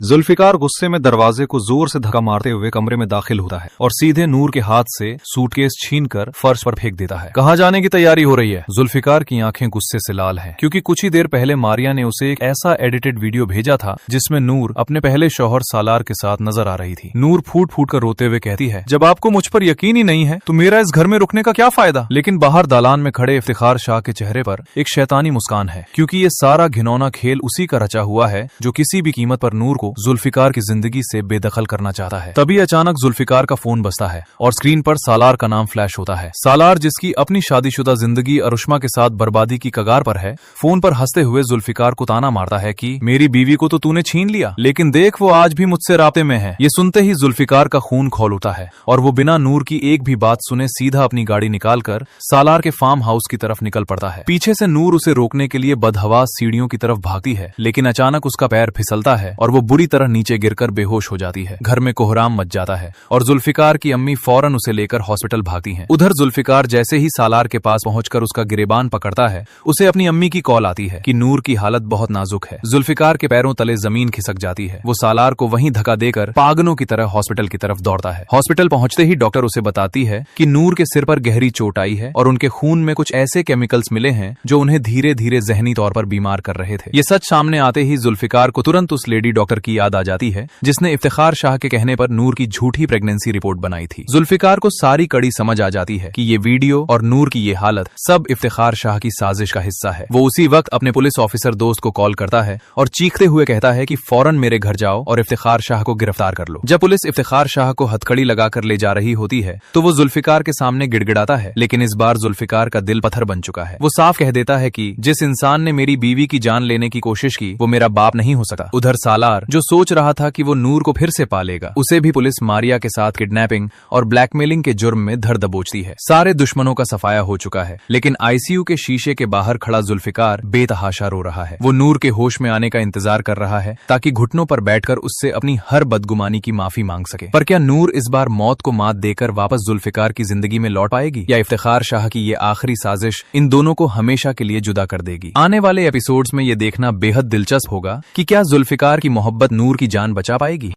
जुल्फिकार गुस्से में दरवाजे को जोर से धक्का मारते हुए कमरे में दाखिल होता है और सीधे नूर के हाथ से सूटकेस छीनकर फर्श पर फेंक देता है। कहाँ जाने की तैयारी हो रही है? जुल्फिकार की आंखें गुस्से से लाल हैं, क्योंकि कुछ ही देर पहले मारिया ने उसे एक ऐसा एडिटेड वीडियो भेजा था जिसमें नूर अपने पहले शौहर सालार के साथ नजर आ रही थी। नूर फूट फूट कर रोते हुए कहती है, जब आपको मुझ पर यकीन ही नहीं है तो मेरा इस घर में रुकने का क्या फायदा? लेकिन बाहर दालान में खड़े इफ्तिखार शाह के चेहरे पर एक शैतानी मुस्कान है, क्योंकि ये सारा घिनौना खेल उसी का रचा हुआ है जो किसी भी कीमत पर नूर को जुल्फिकार की जिंदगी से बेदखल करना चाहता है। तभी अचानक जुल्फिकार का फोन बजता है और स्क्रीन पर सालार का नाम फ्लैश होता है। सालार, जिसकी अपनी शादीशुदा जिंदगी अरुष्मा के साथ बर्बादी की कगार पर है, फोन पर हंसते हुए जुल्फिकार को ताना मारता है कि मेरी बीवी को तो तूने छीन लिया, लेकिन देख वो आज भी मुझसे राब्ते में है। ये सुनते ही जुल्फिकार का खून खौल उठता है और वो बिना नूर की एक भी बात सुने सीधा अपनी गाड़ी निकालकर सालार के फार्म हाउस की तरफ निकल पड़ता है। पीछे से नूर उसे रोकने के लिए बदहवास सीढ़ियों की तरफ भागती है, लेकिन अचानक उसका पैर फिसलता है और वो बुरी तरह नीचे गिरकर बेहोश हो जाती है। घर में कोहराम मच जाता है और जुल्फिकार की अम्मी फौरन उसे लेकर हॉस्पिटल भागती हैं। उधर जुल्फिकार जैसे ही सालार के पास पहुंचकर उसका गिरेबान पकड़ता है, उसे अपनी अम्मी की कॉल आती है कि नूर की हालत बहुत नाजुक है। जुल्फिकार के पैरों तले जमीन खिसक जाती है। वो सालार को वहीं धक्का देकर पागलों की तरह हॉस्पिटल की तरफ दौड़ता है। हॉस्पिटल पहुंचते ही डॉक्टर उसे बताती है कि नूर के सिर पर गहरी चोट आई है और उनके खून में कुछ ऐसे केमिकल्स मिले हैं जो उन्हें धीरे धीरे जहनी तौर पर बीमार कर रहे थे। ये सच सामने आते ही जुल्फिकार को तुरंत उस लेडी डॉक्टर की याद आ जाती है जिसने इफ्तिखार शाह के कहने पर नूर की झूठी प्रेगनेंसी रिपोर्ट बनाई थी। जुल्फिकार को सारी कड़ी समझ आ जाती है कि ये वीडियो और नूर की ये हालत सब इफ्तिखार शाह की साजिश का हिस्सा है। वो उसी वक्त अपने पुलिस ऑफिसर दोस्त को कॉल करता है और चीखते हुए कहता है कि फौरन मेरे घर जाओ और इफ्तिखार शाह को गिरफ्तार कर लो। जब पुलिस इफ्तिखार शाह को हथकड़ी लगाकर ले जा रही होती है तो वो जुल्फिकार के सामने गिड़गिड़ाता है, लेकिन इस बार जुल्फिकार का दिल पत्थर बन चुका है। वो साफ कह देता है कि जिस इंसान ने मेरी बीवी की जान लेने की कोशिश की वो मेरा बाप नहीं हो सकता। उधर सालार, जो सोच रहा था कि वो नूर को फिर से पालेगा, उसे भी पुलिस मारिया के साथ किडनैपिंग और ब्लैकमेलिंग के जुर्म में धर दबोचती है। सारे दुश्मनों का सफाया हो चुका है, लेकिन आईसीयू के शीशे के बाहर खड़ा जुल्फिकार बेतहाशा रो रहा है। वो नूर के होश में आने का इंतजार कर रहा है ताकि घुटनों पर बैठकर उससे अपनी हर बदगुमानी की माफी मांग सके। पर क्या नूर इस बार मौत को मात देकर वापस जुल्फिकार की जिंदगी में लौट पाएगी, या इफ्तिखार शाह की ये आखिरी साजिश इन दोनों को हमेशा के लिए जुदा कर देगी? आने वाले एपिसोड्स में ये देखना बेहद दिलचस्प होगा कि क्या जुल्फिकार की मोहब्बत नूर की जान बचा पाएगी।